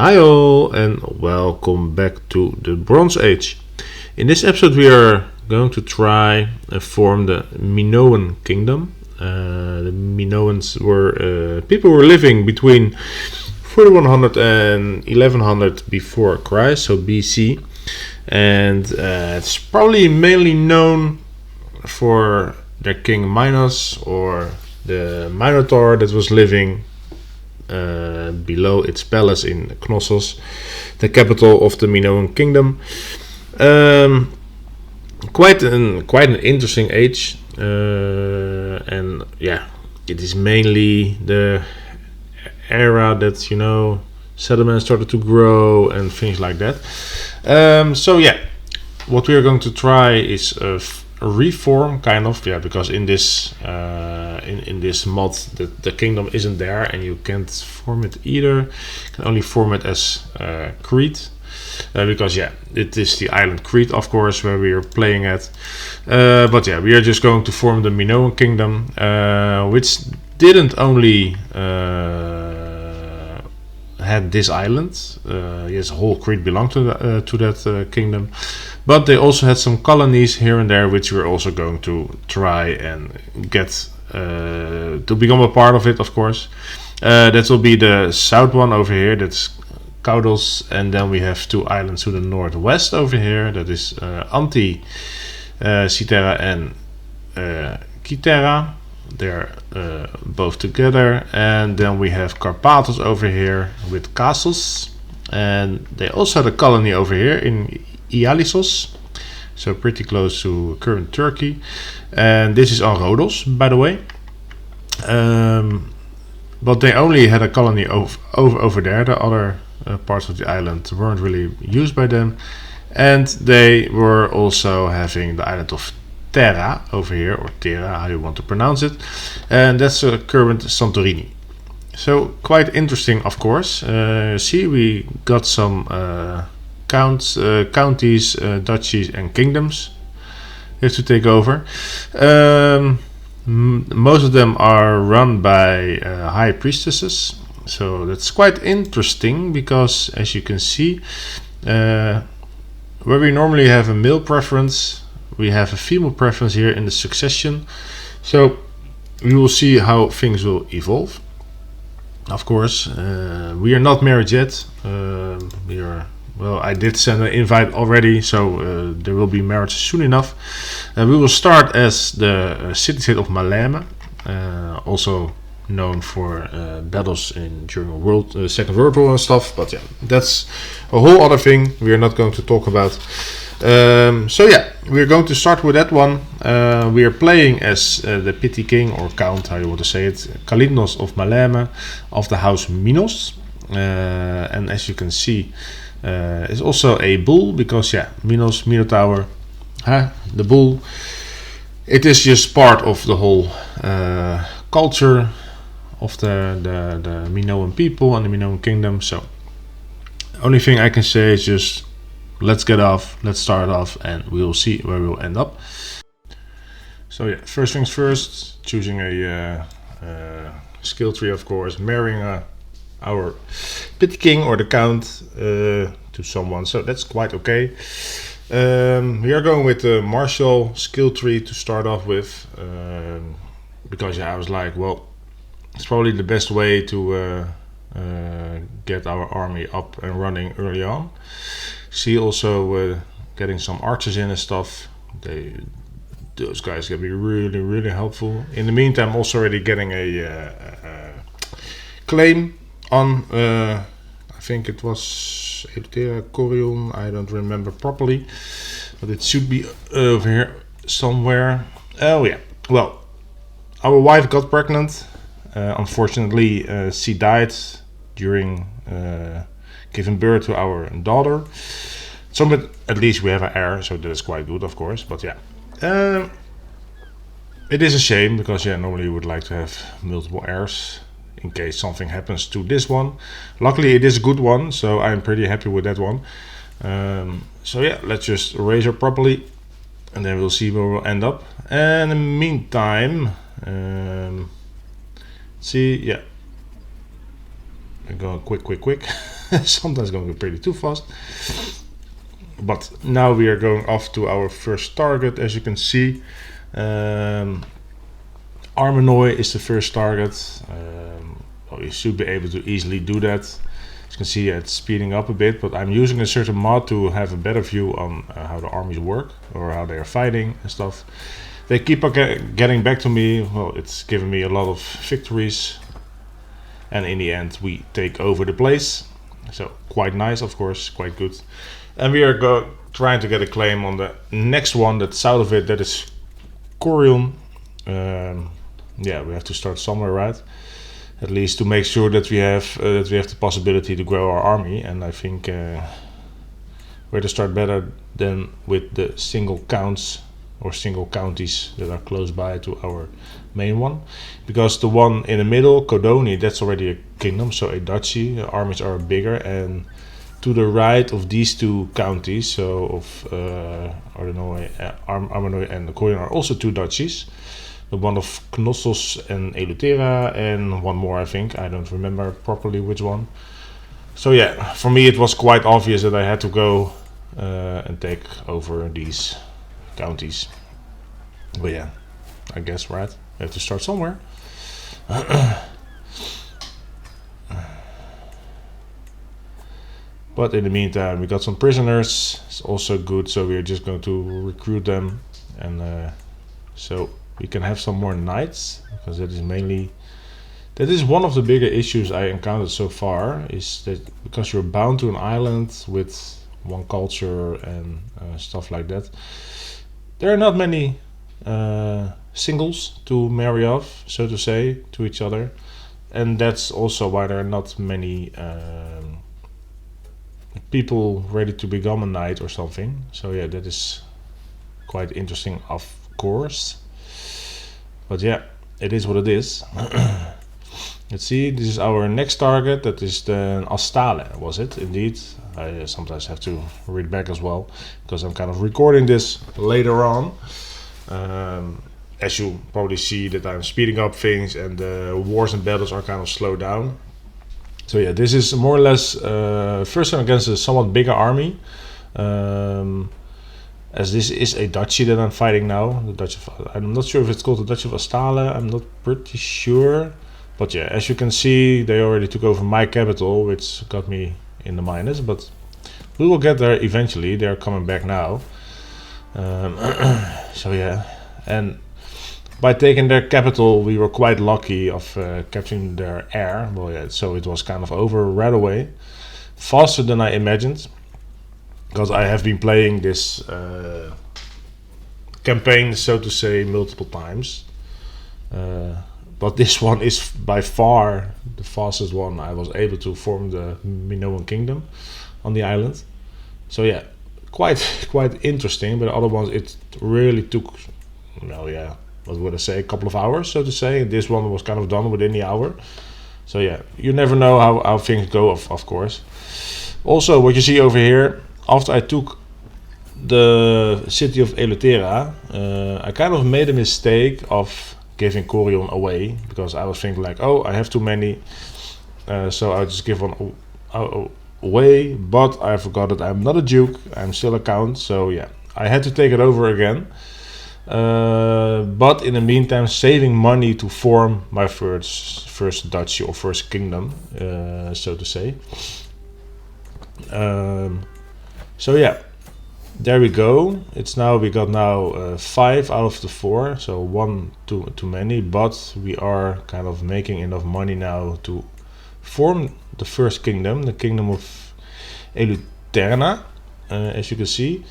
Hi all and welcome back to the Bronze Age. In this episode we are going to try and form the Minoan Kingdom. The Minoans were people who were living between 4100 and 1100 before Christ, so BC. And it's probably mainly known for their king Minos, or the Minotaur that was living below its palace in Knossos, the capital of the Minoan Kingdom. Quite an interesting age, and yeah, it is mainly the era that settlements started to grow and things like that. So yeah, what we are going to try is a reform, kind of, because in this in this mod the kingdom isn't there and you can't form it either. You can only form it as Crete, because it is the island Crete, of course, where we are playing at. But we are just going to form the Minoan Kingdom, which didn't only had this island. Yes, whole Crete belonged to that kingdom, but they also had some colonies here and there, which we're also going to try and get to become a part of it, of course. That will be the south one over here, that's Caudos, and then we have two islands to the northwest over here, that is Citerra and Citerra. They're both together, and then we have Carpathos over here with castles, and they also had a colony over here in Ialissos, so pretty close to current Turkey. And this is on Rhodos, by the way, but they only had a colony over there. The other parts of the island weren't really used by them, and they were also having the island of Terra over here, or Terra, how you want to pronounce it, and that's current Santorini. So quite interesting, of course. See, we got some counties, duchies and kingdoms have to take over. Most of them are run by high priestesses, so that's quite interesting, because as you can see, where we normally have a male preference, we have a female preference here in the succession. So we will see how things will evolve. Of course, we are not married yet. I did send an invite already, so there will be marriage soon enough. We will start as the city-state of Maleme, also known for battles during Second World War and stuff. But that's a whole other thing we are not going to talk about. We're going to start with that one. We are playing as the petty king, or count, how you want to say it, Kalymnos of Maleme, of the house Minos. And as you can see, is also a bull, because Minos, Minotaur, the bull, it is just part of the whole culture of the Minoan people and the Minoan Kingdom. So only thing I can say is just let's start off, and we'll see where we'll end up. So first things first, choosing a skill tree, of course, marrying our petty king or the count to someone, so that's quite okay. We are going with the martial skill tree to start off with, because I was like, well, it's probably the best way to get our army up and running early on. See, also getting some archers in and stuff. Those guys can be really, really helpful. In the meantime, also already getting a claim on, I think it was Eleuthera Corion, I don't remember properly, but it should be over here somewhere. Oh yeah, well, our wife got pregnant. Unfortunately, she died during giving birth to our daughter. So, but at least we have an heir, so that is quite good, of course. But it is a shame, because normally you would like to have multiple heirs in case something happens to this one. Luckily it is a good one, so I'm pretty happy with that one. Let's just raise her properly, and then we'll see where we'll end up. And in the meantime, we're going quick. Sometimes going pretty too fast. But now we are going off to our first target, as you can see. Armenoi is the first target. Well, you should be able to easily do that. As you can see, it's speeding up a bit, but I'm using a certain mod to have a better view on how the armies work, or how they are fighting and stuff. They keep getting back to me. Well, it's given me a lot of victories, and in the end we take over the place. So quite nice, of course, quite good. And we are trying to get a claim on the next one that's south of it, that is Corion. Yeah, we have to start somewhere, right? At least to make sure that we have the possibility to grow our army. And I think where to start better than with the single counts or single counties that are close by to our main one, because the one in the middle, Codoni, that's already a kingdom, so a duchy. The armies are bigger, and to the right of these two counties, so of Armenoi and Corion, are also two duchies. The one of Knossos and Eleuthera, and one more, I think. I don't remember properly which one. So yeah, for me it was quite obvious that I had to go and take over these counties. But yeah, I guess, right? We have to start somewhere. But in the meantime, we got some prisoners. It's also good, so we're just going to recruit them, and so we can have some more knights, because that is one of the bigger issues I encountered so far, is that because you're bound to an island with one culture and stuff like that, there are not many singles to marry off, so to say, to each other, and that's also why there are not many people ready to become a knight or something. So yeah, that is quite interesting, of course. But yeah, it is what it is. Let's see, this is our next target. That is the Astale, was it? Indeed. I sometimes have to read back as well, because I'm kind of recording this later on. As you probably see that I'm speeding up things, and the wars and battles are kind of slowed down. So yeah, this is more or less first time against a somewhat bigger army. As this is a duchy that I'm fighting now. The Duchy of, I'm not sure if it's called the Duchy of Astale. I'm not pretty sure. But yeah, as you can see, they already took over my capital, which got me in the minus. But we will get there eventually. They're coming back now. So yeah, and by taking their capital, we were quite lucky of capturing their heir. Well, yeah, so it was kind of over right away, faster than I imagined, because I have been playing this campaign, so to say, multiple times. But this one is by far the fastest one. I was able to form the Minoan Kingdom on the island. So yeah, quite interesting. But the other ones, it really took, well, yeah, what would I say, a couple of hours, so to say. And this one was kind of done within the hour. So yeah, you never know how things go, of course. Also, what you see over here, after I took the city of Eleuthera, I kind of made a mistake of giving Corion away, because I was thinking like, oh, I have too many, so I'll just give one away. But I forgot that I'm not a duke, I'm still a count, so yeah, I had to take it over again. But in the meantime, saving money to form my first duchy or first kingdom, so to say. So yeah, there we go. It's now, we got now 5 out of the 4, so 1 too many, but we are kind of making enough money now to form the first kingdom, the kingdom of Eleuthera, as you can see.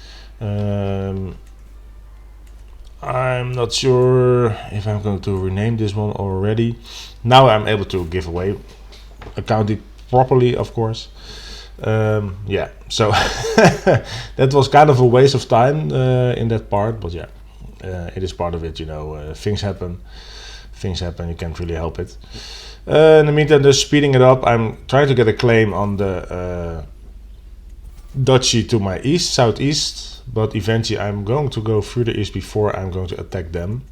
I'm not sure if I'm going to rename this one already. Now I'm able to give away, account it properly, of course. Yeah, so that was kind of a waste of time in that part, but yeah, it is part of it, you know. Things happen, you can't really help it. In the meantime, just speeding it up, I'm trying to get a claim on the duchy to my east, southeast, but eventually I'm going to go through the east before I'm going to attack them.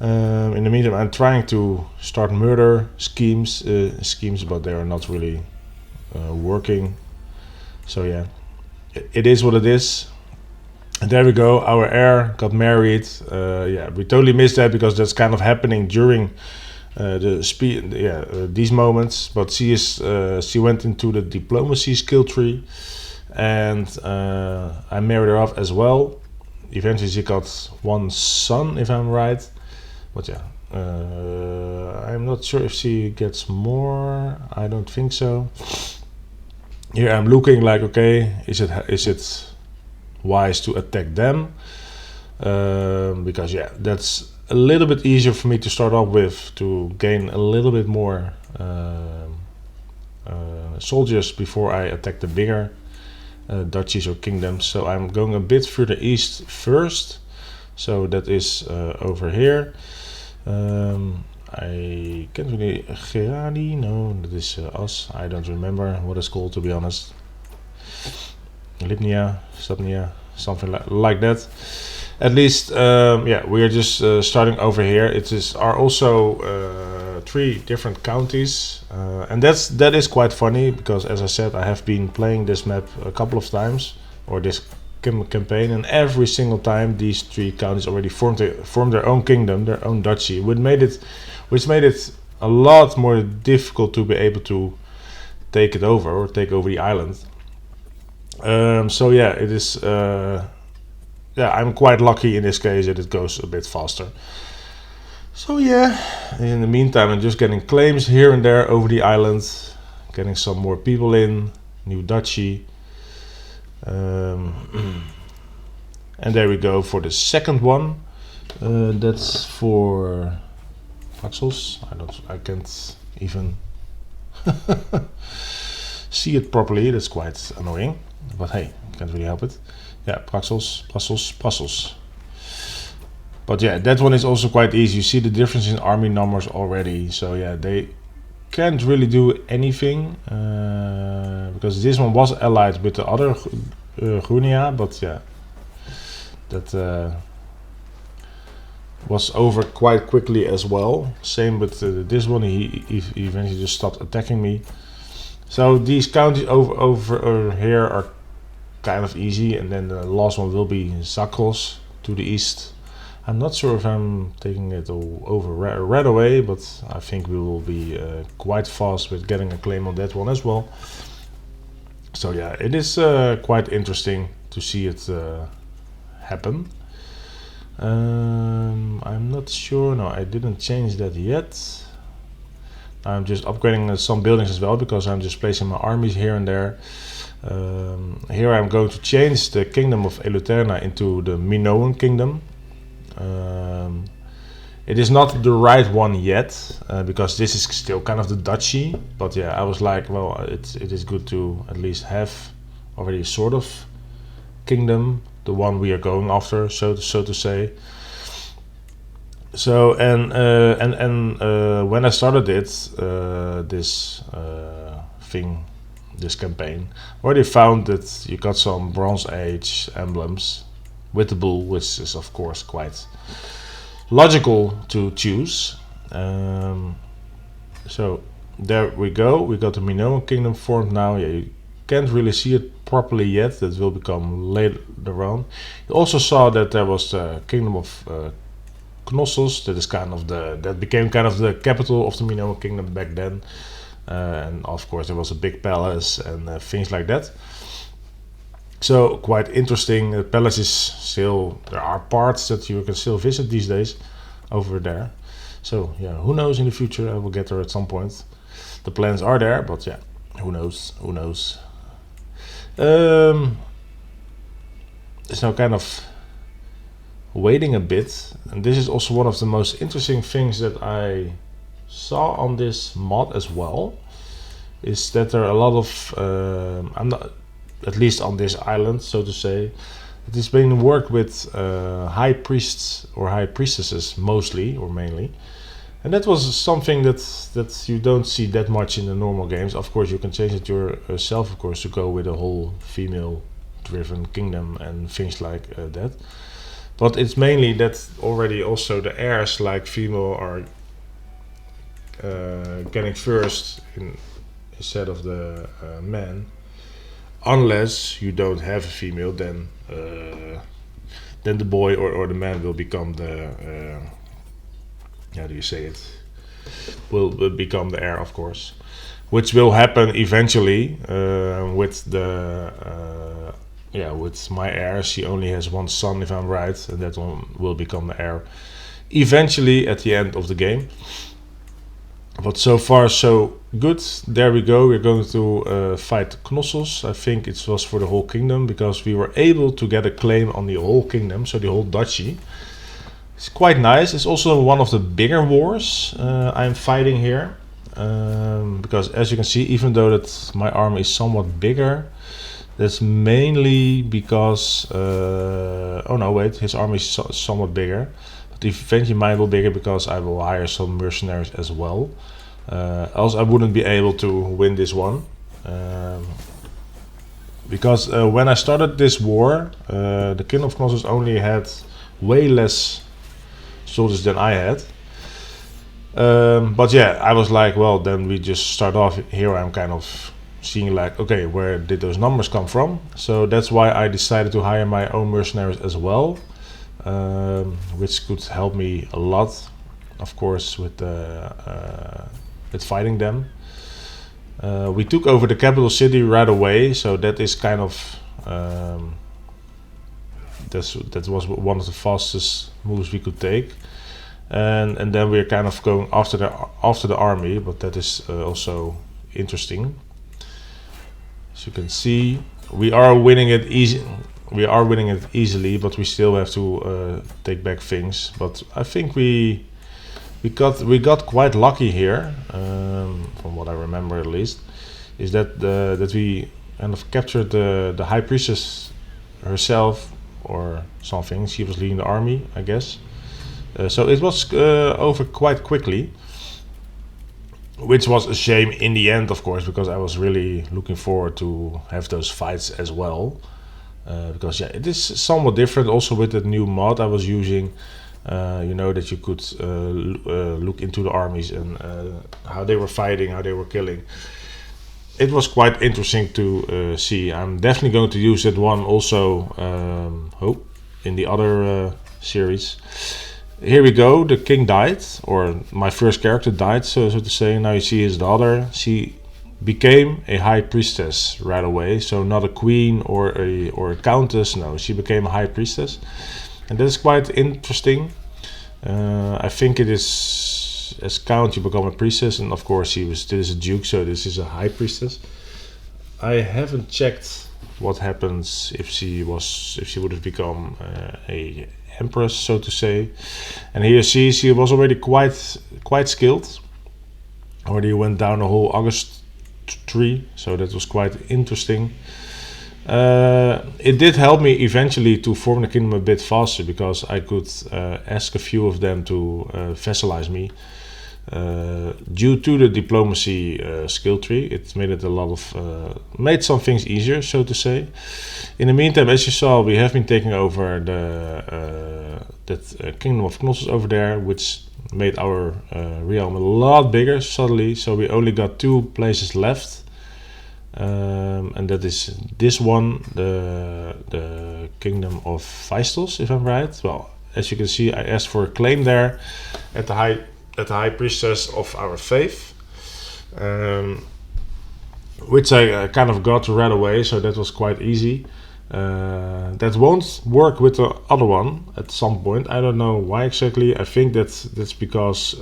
In the meantime, I'm trying to start murder schemes, but they are not really working. So yeah, it is what it is. And there we go, our heir got married. Yeah, we totally missed that because that's kind of happening during these moments. But she went into the diplomacy skill tree, and I married her off as well. Eventually she got one son, if I'm right. But yeah, I'm not sure if she gets more. I don't think so. Here I'm looking like, okay, is it wise to attack them? Because yeah, that's a little bit easier for me to start off with, to gain a little bit more soldiers before I attack the bigger duchies or kingdoms. So I'm going a bit further east first. So that is over here. I can't really... Gerani? No, that is us. I don't remember what it's called, to be honest. Libnia, Stadnia, something like that. At least, yeah, we are just starting over here. It are also 3 different counties, and that is quite funny because, as I said, I have been playing this map a couple of times, or this campaign, and every single time these 3 counties already formed their own kingdom, their own duchy, which made it a lot more difficult to be able to take it over or take over the island. So yeah, it is. Yeah, I'm quite lucky in this case that it goes a bit faster. So yeah, in the meantime, I'm just getting claims here and there over the island, getting some more people in, new duchy. And there we go for the second one. That's for Paxos. I can't even see it properly. That's quite annoying, but hey, can't really help it. Yeah, Paxos. But yeah, that one is also quite easy. You see the difference in army numbers already. So yeah, they can't really do anything because this one was allied with the other Gunia, but yeah, that was over quite quickly as well. Same with this one. He eventually just stopped attacking me. So these counties over here are kind of easy, and then the last one will be Zakros to the east. I'm not sure if I'm taking it all over right away, but I think we will be quite fast with getting a claim on that one as well. So yeah, it is quite interesting to see it happen. I'm not sure. No, I didn't change that yet. I'm just upgrading some buildings as well because I'm just placing my armies here and there. Here I'm going to change the kingdom of Eluterna into the Minoan Kingdom. It is not the right one yet because this is still kind of the duchy, but yeah, I was like, well, it is good to at least have already a sort of kingdom, the one we are going after, so to say. So and when I started it, this campaign, I already found that you got some Bronze Age emblems with the bull, which is of course quite logical to choose. So there we go. We got the Minoan Kingdom formed now. Yeah, you can't really see it properly yet. That will become later on. You also saw that there was the Kingdom of Knossos. That became kind of the capital of the Minoan Kingdom back then. And of course there was a big palace and things like that. So quite interesting. The palace is still, there are parts that you can still visit these days over there. So yeah, who knows, in the future I will get there at some point. The plans are there, but yeah, who knows. It's now kind of waiting a bit, and this is also one of the most interesting things that I saw on this mod as well, is that there are a lot of at least on this island, so to say, it is being worked with high priests or high priestesses mostly or mainly, and that was something that you don't see that much in the normal games. Of course you can change it yourself, of course, to go with a whole female driven kingdom and things like that, but it's mainly that already also the heirs, like female, are getting first instead of the man. Unless you don't have a female, then the boy or the man will become the how do you say it? Will become the heir, of course, which will happen eventually with the with my heir. She only has one son, if I'm right, and that one will become the heir eventually at the end of the game. But so far so good. There we go. We're going to fight Knossos. I think it was for the whole kingdom, because we were able to get a claim on the whole kingdom, so the whole duchy. It's quite nice. It's also one of the bigger wars I'm fighting here, because as you can see, even though that my army is somewhat bigger, that's mainly because oh no, wait, his army is somewhat bigger. Eventually mine will be bigger because I will hire some mercenaries as well. Else I wouldn't be able to win this one. Because when I started this war, the Kingdom of Knossos only had way less soldiers than I had. But yeah, I was like, well, then we just start off. Here I'm kind of seeing like, okay, where did those numbers come from? So that's why I decided to hire my own mercenaries as well. Which could help me a lot, of course, with fighting them. We took over the capital city right away, so that is kind of that was one of the fastest moves we could take, and then we're kind of going after the army, but that is also interesting. As you can see, we are winning it easy. We are winning it easily, but we still have to take back things. But I think we got quite lucky here, from what I remember at least, is that that we kind of captured the high priestess herself or something. She was leading the army, I guess. So it was over quite quickly, which was a shame in the end, of course, because I was really looking forward to have those fights as well. Because yeah, it is somewhat different also with the new mod I was using. You know, that you could look into the armies and how they were fighting, how they were killing. It was quite interesting to see. I'm definitely going to use that one also in the other series. Here we go, the king died, or my first character died, so to say. Now you see his daughter. She became a high priestess right away, so not a queen or a countess. No, she became a high priestess, and that is quite interesting. I think it is as count you become a priestess, and of course this is a duke, so this is a high priestess. I haven't checked what happens if she would have become a empress, so to say. And here you see she was already quite skilled. Already went down a whole August tree, so that was quite interesting. It did help me eventually to form the kingdom a bit faster, because I could ask a few of them to vassalize me. Due to the diplomacy skill tree, it made it made some things easier, so to say. In the meantime, as you saw, we have been taking over that Kingdom of Knossos over there, which made our realm a lot bigger suddenly. So we only got 2 places left, and that is this one, the Kingdom of Vaistals, if I'm right. Well, as you can see, I asked for a claim there at the high priestess of our faith, which I kind of got right away, so that was quite easy. That won't work with the other one at some point. I don't know why exactly. I think that's because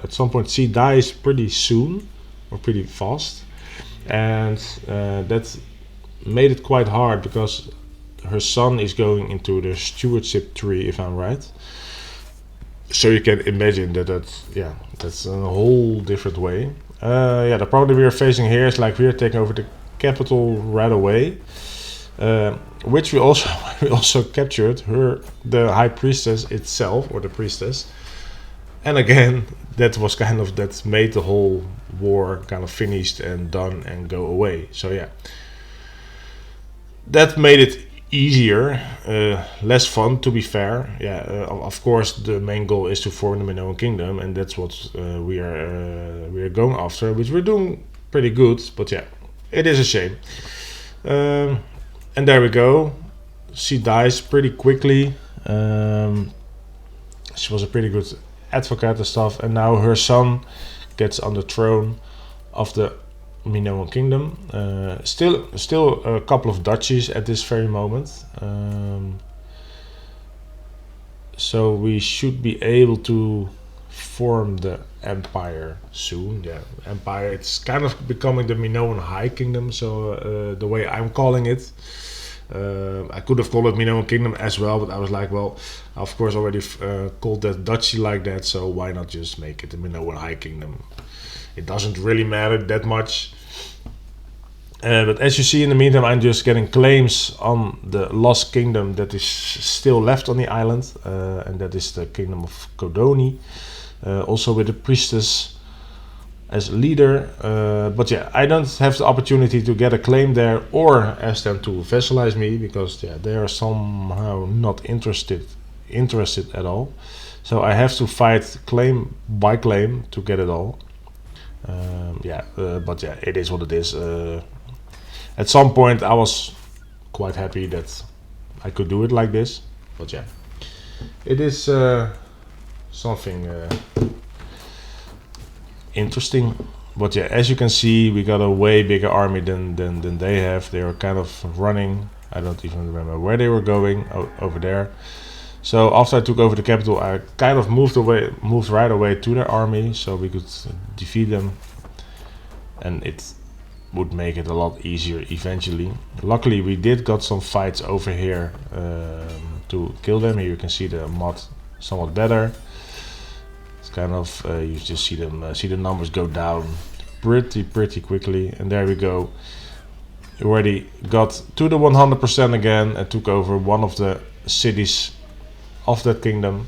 at some point she dies pretty soon or pretty fast, and that made it quite hard, because her son is going into the stewardship tree, if I'm right. So you can imagine that's a whole different way. The problem we are facing here is like we are taking over the capital right away, which we also captured the high priestess itself, or the priestess. And again, that made the whole war kind of finished and done and go away. So yeah, that made it easier, less fun, to be fair. Of course the main goal is to form the Minoan Kingdom, and that's what we are going after, which we're doing pretty good, but yeah, it is a shame. And there we go. She dies pretty quickly. She was a pretty good advocate and stuff, and now her son gets on the throne of the Minoan Kingdom. Still a couple of duchies at this very moment. So we should be able to form the empire soon. Yeah, empire. It's kind of becoming the Minoan High Kingdom. So the way I'm calling it. I could have called it Minoan Kingdom as well, but I was like, well, of course already called that duchy like that, so why not just make it the Minoan High Kingdom? It doesn't really matter that much. But as you see, in the meantime, I'm just getting claims on the lost kingdom that is still left on the island, and that is the kingdom of Codoni, also with the priestess as leader. But yeah, I don't have the opportunity to get a claim there or ask them to vassalize me, because yeah, they are somehow not interested at all. So I have to fight claim by claim to get it all. But yeah, it is what it is. At some point I was quite happy that I could do it like this, but yeah, it is something interesting. But yeah, as you can see, we got a way bigger army than they have. They were kind of running. I don't even remember where they were going, over there. So after I took over the capital, I kind of moved right away to their army, so we could defeat them, and it would make it a lot easier eventually. Luckily, we did got some fights over here to kill them. Here you can see the mod somewhat better. It's kind of you just see them see the numbers go down pretty quickly, and there we go. We already got to the 100% again and took over one of the cities of that kingdom.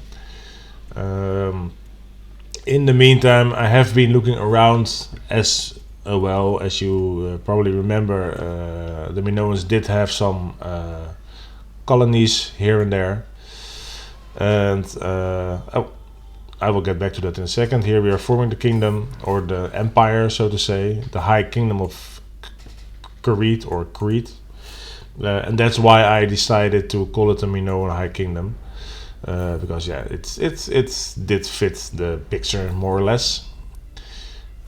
In the meantime, I have been looking around as well. As you probably remember, the Minoans did have some colonies here and there, and I will get back to that in a second. Here we are forming the kingdom, or the empire, so to say, the High Kingdom of Crete, or Crete, and that's why I decided to call it the Minoan High Kingdom, because yeah, it did fit the picture more or less.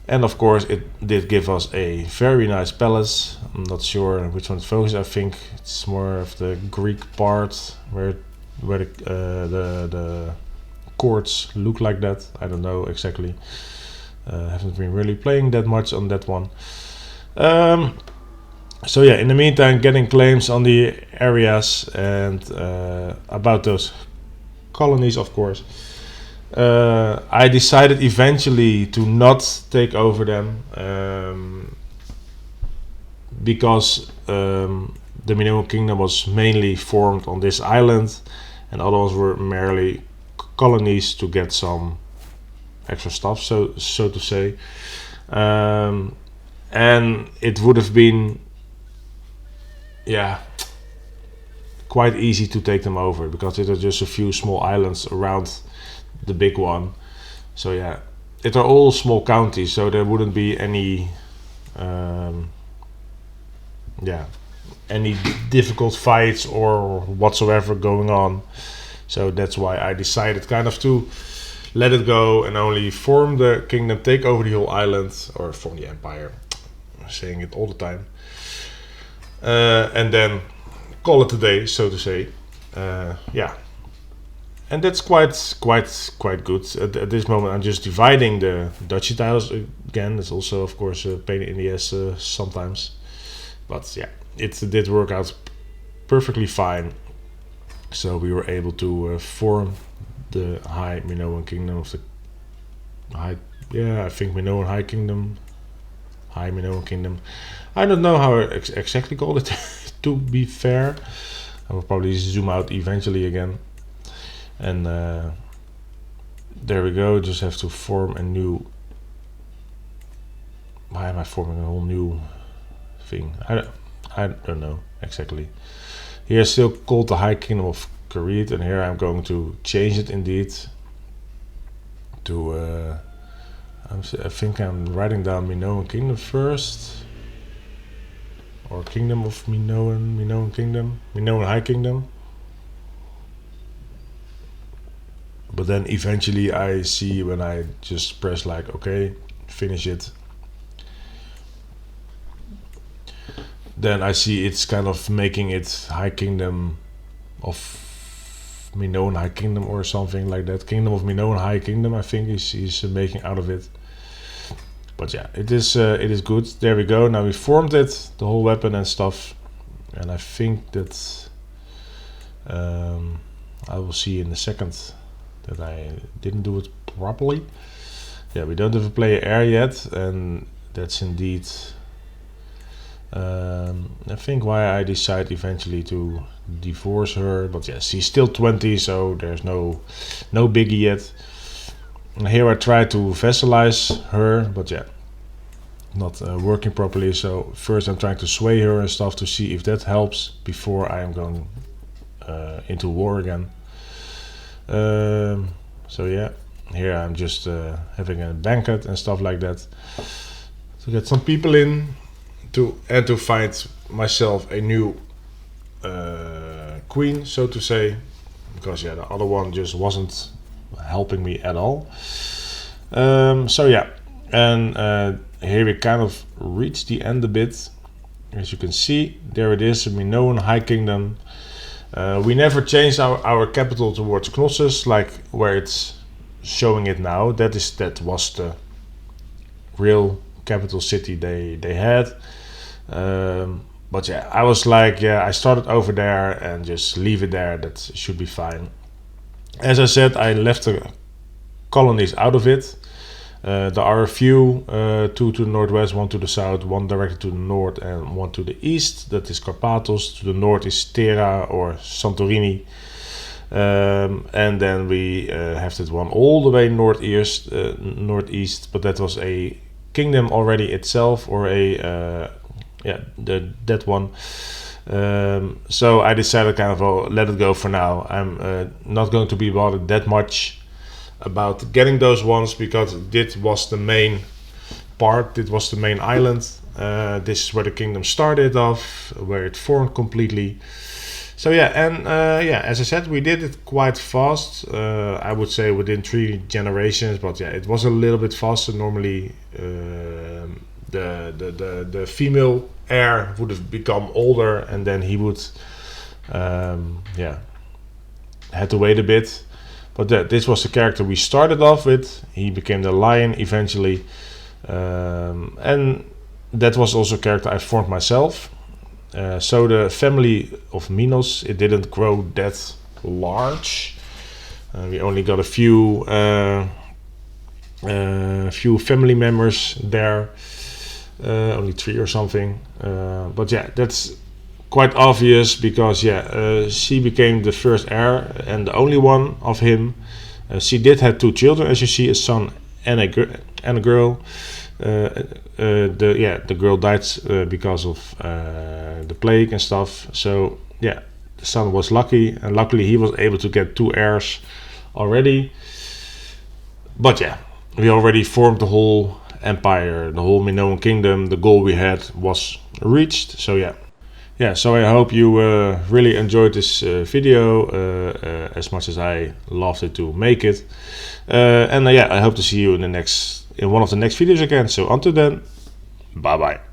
And of course, it did give us a very nice palace. I'm not sure which one to focus. I think it's more of the Greek part, where the courts look like that. I don't know exactly. Haven't been really playing that much on that one. So yeah, in the meantime, getting claims on the areas and about those colonies, of course. I decided eventually to not take over them, because the Minoan Kingdom was mainly formed on this island, and other ones were merely colonies to get some extra stuff, so to say. And it would have been, yeah, quite easy to take them over, because there are just a few small islands around the big one. So yeah, it are all small counties, so there wouldn't be any any difficult fights or whatsoever going on. So that's why I decided kind of to let it go and only form the kingdom, take over the whole island, or form the empire. I'm saying it all the time. And then call it a day, so to say. Yeah. And that's quite good. At this moment, I'm just dividing the duchy titles again. It's also, of course, a pain in the ass sometimes. But yeah, it did work out perfectly fine. So we were able to form the High Minoan Kingdom of the High. Yeah, I think Minoan High Kingdom. High Minoan Kingdom. I don't know how I exactly call it. To be fair, I will probably zoom out eventually again. And there we go. Just have to form a new. Why am I forming a whole new thing? I don't know exactly. Here it's still called the High Kingdom of Crete, and here I'm going to change it indeed to I think I'm writing down Minoan Kingdom first. Or Kingdom of Minoan Kingdom, Minoan High Kingdom. But then eventually I see when I just press like, okay, finish it. Then I see it's kind of making it High Kingdom of Minoan High Kingdom or something like that. Kingdom of Minoan High Kingdom, I think he's making out of it. But yeah, it is good. There we go. Now we formed it, the whole weapon and stuff. And I think that I will see in a second that I didn't do it properly. Yeah, we don't have a player heir yet, and that's indeed I think why I decide eventually to divorce her. But yes, she's still 20, so there's no biggie yet. And here I try to vassalize her, but yeah, not working properly. So first I'm trying to sway her and stuff to see if that helps before I am going into war again. So yeah, here I'm just having a banquet and stuff like that to get some people in to find myself a new queen, so to say, because yeah, the other one just wasn't helping me at all. So yeah, and here we kind of reach the end a bit. As you can see, there it is, Minoan High Kingdom. We never changed our capital towards Knossos, like where it's showing it now. That was the real capital city they had. But yeah, I was like, yeah, I started over there and just leave it there. That should be fine. As I said, I left the colonies out of it. There are a few, two to the northwest, one to the south, one directly to the north, and one to the east. That is Carpathos. To the north is Thera or Santorini. And then we have that one all the way northeast, but that was a kingdom already itself, or that one. So I decided kind of, oh, let it go for now. I'm not going to be bothered that much about getting those ones, because this was the main part, it was the main island. This is where the kingdom started off, where it formed completely. So yeah, and yeah, as I said, we did it quite fast. I would say within 3 generations, but yeah, it was a little bit faster. Normally the female heir would have become older, and then he would yeah, had to wait a bit. But this was the character we started off with. He became the lion eventually, and that was also a character I formed myself. So the family of Minos, it didn't grow that large. We only got a few family members there, only 3 or something. But yeah, that's quite obvious, because yeah, she became the first heir and the only one of him. She did have 2 children, as you see, a son and a girl. The girl died because of the plague and stuff. So yeah, the son was lucky, and luckily he was able to get 2 heirs already. But yeah, we already formed the whole empire, the whole Minoan Kingdom. The goal we had was reached. So yeah, so I hope you really enjoyed this video as much as I loved it to make it. And yeah, I hope to see you in one of the next videos again. So until then, bye bye.